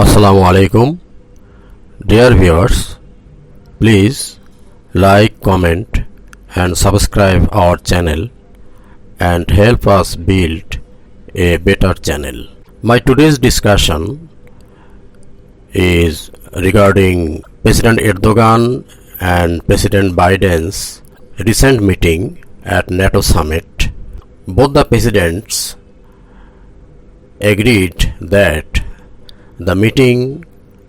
Assalamu alaikum. Dear viewers, please like, comment and subscribe our channel and help us build a better channel. My today's discussion is regarding President Erdogan and President Biden's recent meeting at NATO summit. Both the presidents agreed that the meeting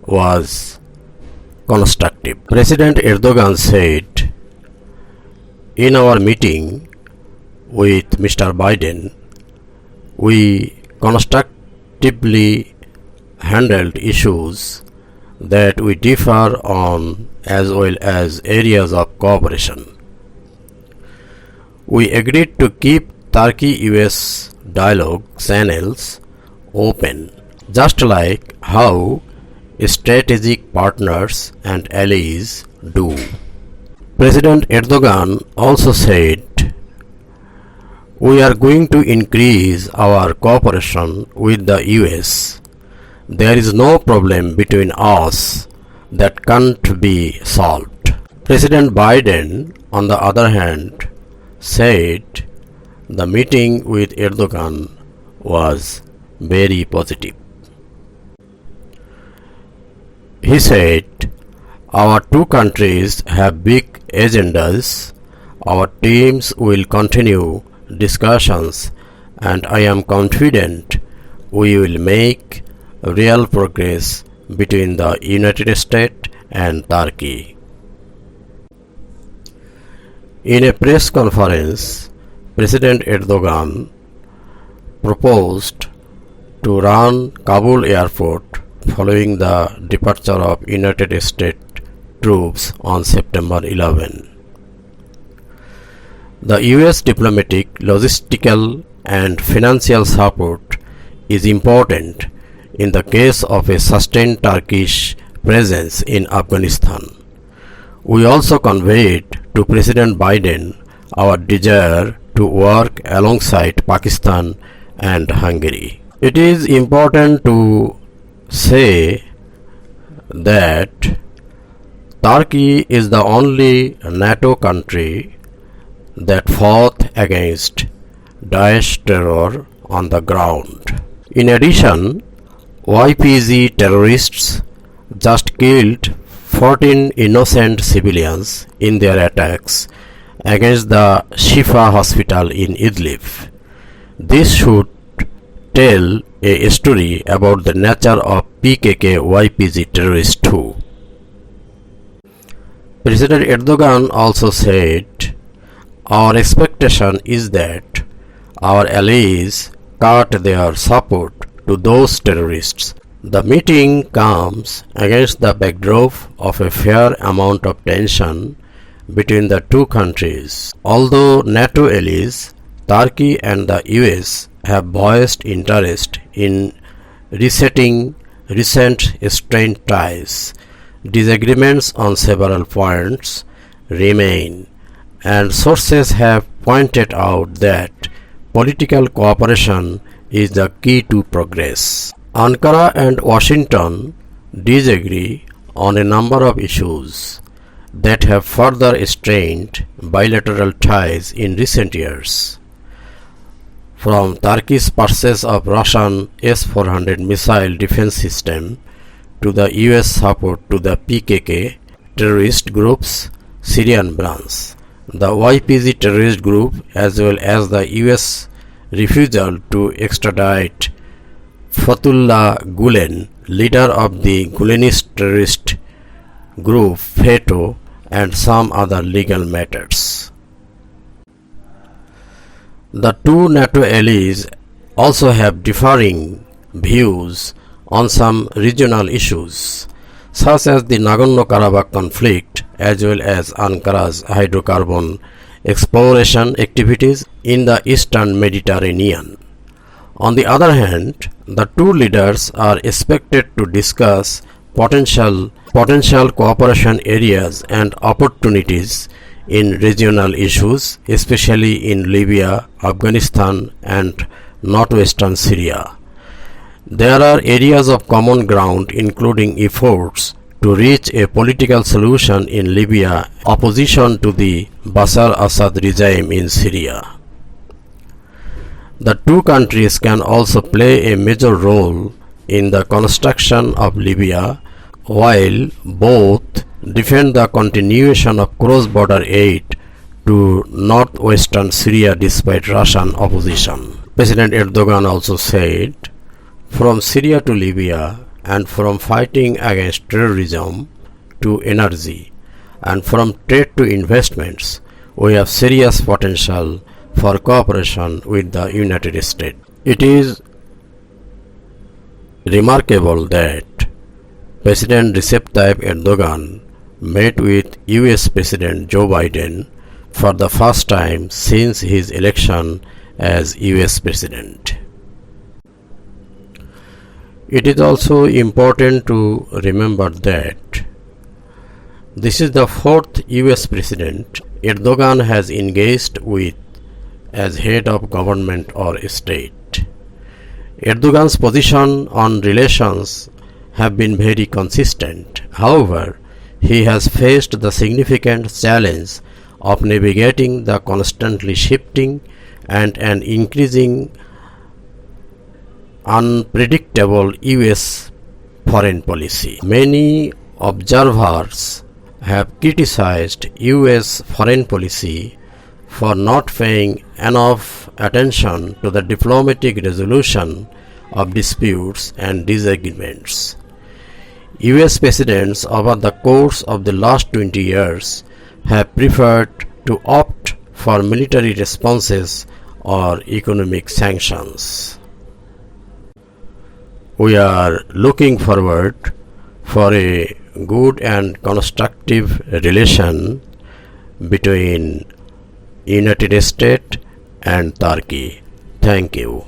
was constructive. President Erdogan said, "In our meeting with Mr. Biden, we constructively handled issues that we differ on as well as areas of cooperation. We agreed to keep Turkey-US dialogue channels open, just like how strategic partners and allies do." President Erdogan also said, "We are going to increase our cooperation with the US. There is no problem between us that can't be solved." President Biden, on the other hand, said the meeting with Erdogan was very positive. He said, "Our two countries have big agendas. Our teams will continue discussions and I am confident we will make real progress between the United States and Turkey." In a press conference, President Erdogan proposed to run Kabul airport following the departure of United States troops on September 11. The US diplomatic, logistical and financial support is important in the case of a sustained Turkish presence in Afghanistan. We also conveyed to President Biden our desire to work alongside Pakistan and Hungary. It is important to say that Turkey is the only NATO country that fought against Daesh terror on the ground. In addition, YPG terrorists just killed 14 innocent civilians in their attacks against the Shifa hospital in Idlib. This should tell a story about the nature of PKK YPG terrorists too. President Erdogan also said, "Our expectation is that our allies cut their support to those terrorists." The meeting comes against the backdrop of a fair amount of tension between the two countries. Although NATO allies, Turkey and the US have voiced interest in resetting recent strained ties, disagreements on several points remain, and sources have pointed out that political cooperation is the key to progress. Ankara and Washington disagree on a number of issues that have further strained bilateral ties in recent years, from Turkey's purchase of Russian S-400 missile defense system to the US support to the PKK terrorist group's Syrian branch, the YPG terrorist group, as well as the US refusal to extradite Fethullah Gulen, leader of the Gulenist terrorist group FETO, and some other legal matters. The two NATO allies also have differing views on some regional issues, such as the Nagorno-Karabakh conflict as well as Ankara's hydrocarbon exploration activities in the Eastern Mediterranean. On the other hand, the two leaders are expected to discuss potential cooperation areas and opportunities in regional issues, especially in Libya, Afghanistan, and northwestern Syria. There are areas of common ground including efforts to reach a political solution in Libya, opposition to the Bashar Assad regime in Syria. The two countries can also play a major role in the construction of Libya, while both defend the continuation of cross-border aid to northwestern Syria despite Russian opposition. President Erdogan also said, "From Syria to Libya, and from fighting against terrorism to energy, and from trade to investments, we have serious potential for cooperation with the United States." It is remarkable that President Recep Tayyip Erdogan met with US President Joe Biden for the first time since his election as US President. It is also important to remember that this is the fourth US President Erdogan has engaged with as head of government or state. Erdogan's position on relations have been very consistent. However, he has faced the significant challenge of navigating the constantly shifting and an increasing unpredictable US foreign policy. Many observers have criticized US foreign policy for not paying enough attention to the diplomatic resolution of disputes and disagreements. US presidents over the course of the last 20 years have preferred to opt for military responses or economic sanctions. We are looking forward for a good and constructive relation between United States and Turkey. Thank you.